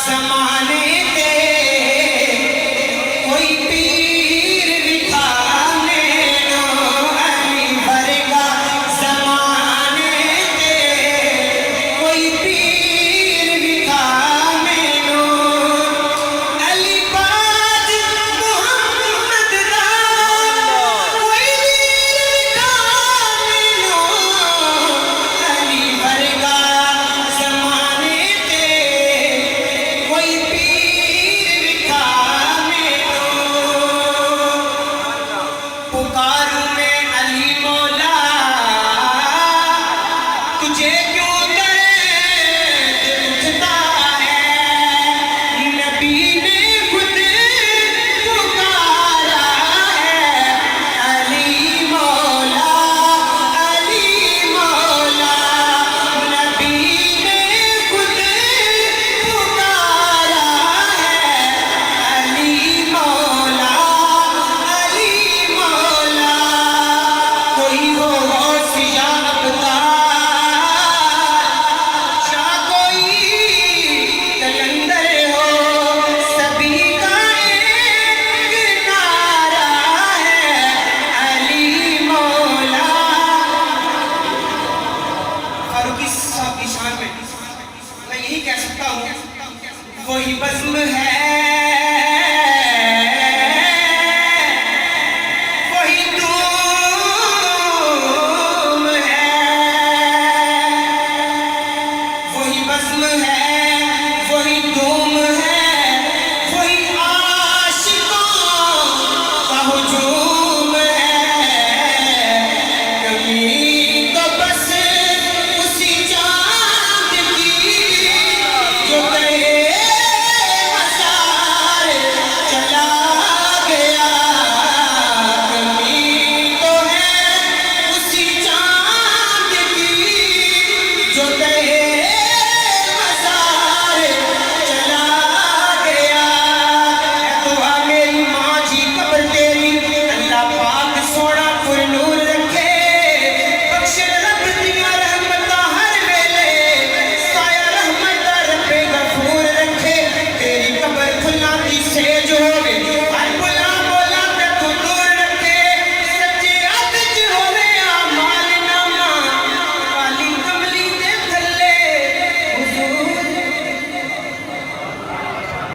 ज़माने ते कोई पीर विठा मैनू अली वर्गा ज़माने ते कोई पीर विठा मैनू अली पाक मुहम्मद दा कोई वीर विठा मैनू अली वर्गा ज़माने ते कोई पीर विठा मैनू पुकारूं मैं अली मौला तुझे क्यों दर्द उठता है नबी ने खुद पुकारा है अली मौला नबी ने खुद पुकारा है अली मौला कोई हो गौसिया अवतार शाह कोई कलंदर हो सभी का एक नारा है अली मौला। फारूकी साहब की शान में मैं यही कह सकता हूँ वही बज़्म है